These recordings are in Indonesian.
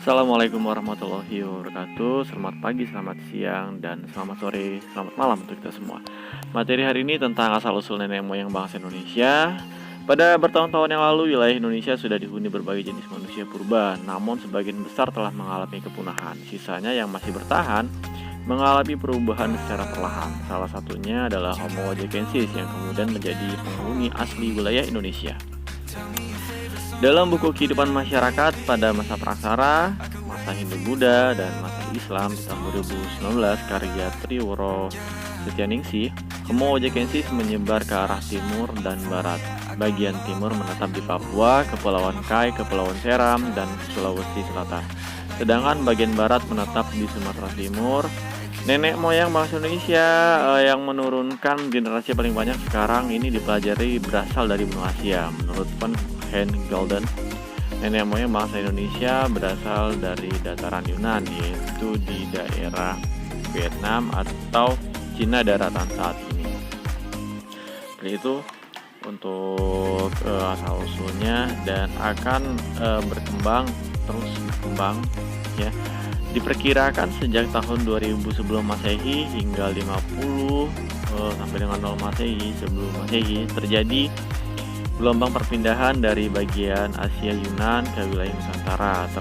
Assalamualaikum warahmatullahi wabarakatuh. Selamat pagi, selamat siang, dan selamat sore, selamat malam untuk kita semua. Materi hari ini tentang asal-usul nenek moyang bangsa Indonesia. Pada bertahun-tahun yang lalu, wilayah Indonesia sudah dihuni berbagai jenis manusia purba, namun sebagian besar telah mengalami kepunahan. Sisanya yang masih bertahan mengalami perubahan secara perlahan. Salah satunya adalah Homo erectus yang kemudian menjadi penghuni asli wilayah Indonesia. Dalam buku kehidupan masyarakat pada masa praksara, masa Hindu-Buddha, dan masa Islam di tahun 2019 karya Triworo Setyaningsih, Homo erectus menyebar ke arah timur dan barat. Bagian timur menetap di Papua, Kepulauan Kai, Kepulauan Seram, dan Sulawesi Selatan. Sedangkan bagian barat menetap di Sumatera Timur. Nenek moyang bangsa Indonesia yang menurunkan generasi paling banyak sekarang ini dipelajari berasal dari benua Asia. Menurut Van Golden, nenek moyang bangsa Indonesia berasal dari dataran Yunan, yaitu di daerah Vietnam atau Cina daratan saat ini. Seperti itu untuk asal usulnya, dan akan berkembang ya. Diperkirakan sejak tahun 2000 sebelum Masehi hingga 50 sampai dengan 0 Masehi sebelum Masehi terjadi gelombang perpindahan dari bagian Asia Yunan ke wilayah Nusantara.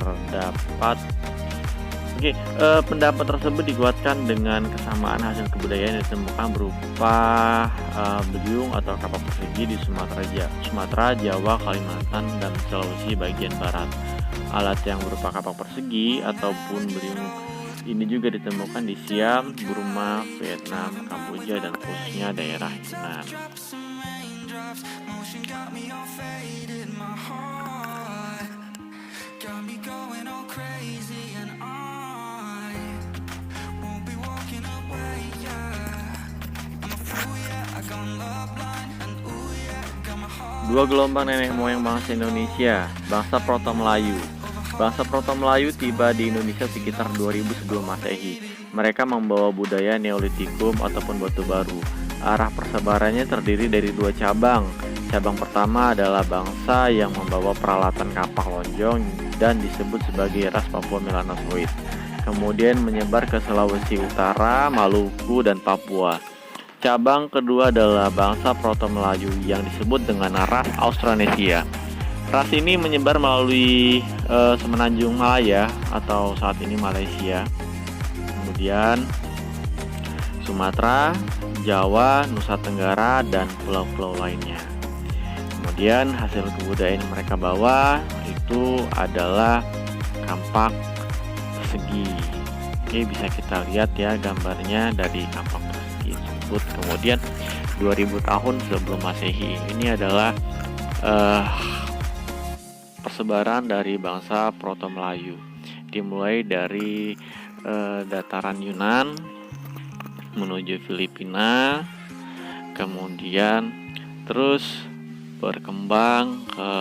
Pendapat tersebut dikuatkan dengan kesamaan hasil kebudayaan yang ditemukan berupa beliung atau kapak persegi di Sumatera, Jawa, Kalimantan, dan Sulawesi bagian barat. Alat yang berupa kapak persegi ataupun beliung ini juga ditemukan di Siam, Burma, Vietnam, Kamboja, dan khususnya daerah Yunan. Dua gelombang nenek moyang bangsa Indonesia. Bangsa Proto-Melayu. Bangsa Proto-Melayu tiba di Indonesia sekitar 2000 sebelum Masehi. Mereka membawa budaya Neolitikum ataupun batu baru. Arah persebarannya terdiri dari dua cabang. Cabang pertama adalah bangsa yang membawa peralatan kapak lonjong dan disebut sebagai ras Papua Melanosoid. Kemudian menyebar ke Sulawesi Utara, Maluku, dan Papua. Cabang kedua adalah bangsa Proto-Melayu yang disebut dengan ras Austronesia. Ras ini menyebar melalui semenanjung Malaya atau saat ini Malaysia. Kemudian Sumatera, Jawa, Nusa Tenggara, dan pulau-pulau lainnya. Kemudian hasil kebudayaan yang mereka bawa itu adalah kampak persegi. Oke, bisa kita lihat ya gambarnya dari kampak persegi tersebut. Kemudian 2000 tahun sebelum Masehi ini adalah persebaran dari bangsa Proto-Melayu. Dimulai dari dataran Yunan menuju Filipina, kemudian terus berkembang ke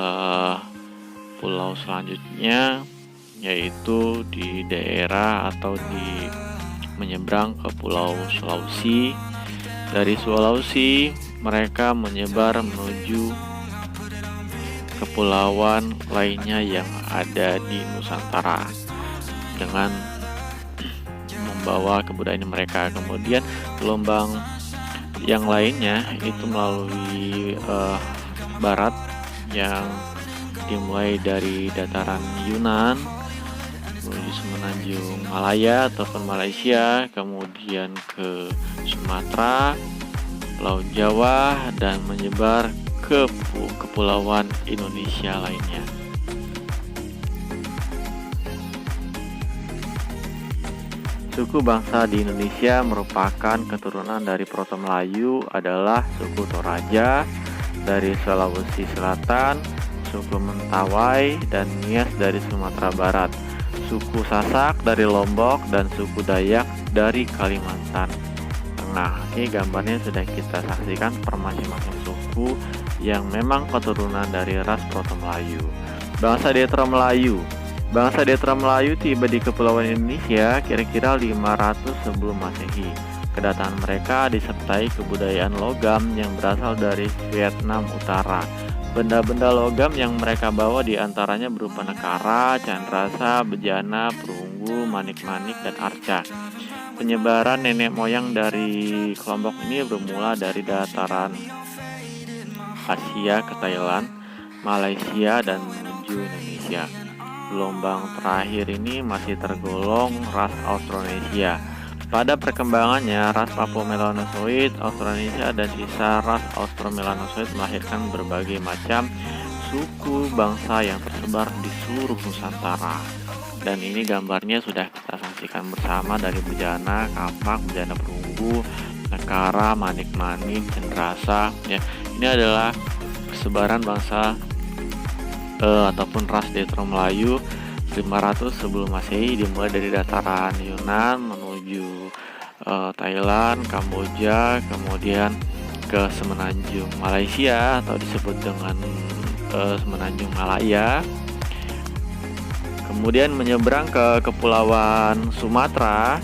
pulau selanjutnya, yaitu di daerah atau di menyeberang ke pulau Sulawesi. Dari Sulawesi mereka menyebar menuju kepulauan lainnya yang ada di Nusantara dengan membawa kebudayaan mereka. Kemudian gelombang yang lainnya itu melalui barat yang dimulai dari dataran Yunan menuju semenanjung Malaya ataupun Malaysia, kemudian ke Sumatera, Laut Jawa, dan menyebar ke kepulauan Indonesia lainnya. Suku bangsa di Indonesia merupakan keturunan dari Proto-Melayu adalah suku Toraja dari Sulawesi Selatan, suku Mentawai dan Nias dari Sumatera Barat, suku Sasak dari Lombok, dan suku Dayak dari Kalimantan Tengah. Ini gambarnya sudah kita saksikan per masing-masing suku yang memang keturunan dari ras Proto-Melayu. Bangsa Detro Melayu. Bangsa Detro Melayu tiba di Kepulauan Indonesia kira-kira 500 sebelum Masehi. Kedatangan mereka disertai kebudayaan logam yang berasal dari Vietnam Utara. Benda-benda logam yang mereka bawa diantaranya berupa nekara, candrasa, bejana, perunggu, manik-manik, dan arca. Penyebaran nenek moyang dari kelompok ini bermula dari dataran Asia ke Thailand, Malaysia, dan menuju Indonesia. Gelombang terakhir ini masih tergolong ras Austronesia. Pada perkembangannya, ras Papuamelanosoid, Austronesia, dan sisa ras Austromelanosoid melahirkan berbagai macam suku bangsa yang tersebar di seluruh Nusantara. Dan ini gambarnya sudah kita saksikan bersama dari bejana, kapak, bejana perunggu, nekara, manik-manik, cendrasa. Ya, ini adalah kesebaran bangsa ataupun ras Detro Melayu 500 sebelum Masehi, dimulai dari dataran Yunan menuju Thailand, Kamboja, kemudian ke semenanjung Malaysia atau disebut dengan semenanjung Malaya, kemudian menyeberang ke Kepulauan Sumatera,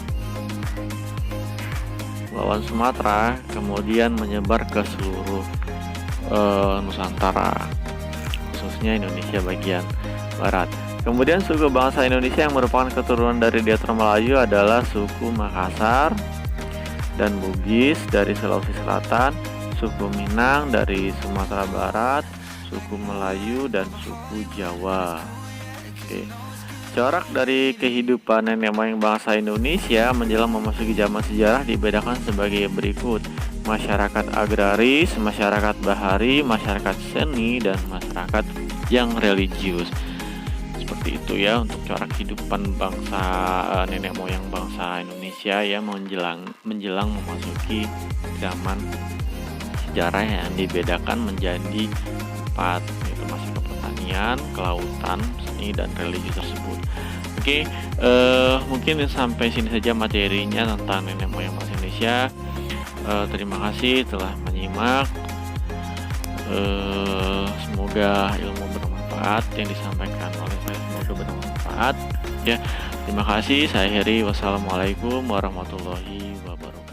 kemudian menyebar ke seluruh Nusantara, khususnya Indonesia bagian barat. Kemudian suku bangsa Indonesia yang merupakan keturunan dari Detro Melayu adalah suku Makassar dan Bugis dari Sulawesi Selatan, suku Minang dari Sumatera Barat, suku Melayu, dan suku Jawa. Oke. Corak dari kehidupan nenek moyang bangsa Indonesia menjelang memasuki zaman sejarah dibedakan sebagai berikut: masyarakat agraris, masyarakat bahari, masyarakat seni, dan masyarakat yang religius. Seperti itu ya untuk corak kehidupan bangsa nenek moyang bangsa Indonesia ya menjelang memasuki zaman sejarah yang dibedakan menjadi 4, yaitu masih ke pertanian, kelautan, seni, dan religi tersebut. Oke, mungkin sampai sini saja materinya tentang nenek moyang bangsa Indonesia. Terima kasih telah menyimak. Semoga ilmu bermanfaat yang disampaikan oleh saya, semoga bermanfaat ya. Terima kasih, saya Heri. Wassalamualaikum warahmatullahi wabarakatuh.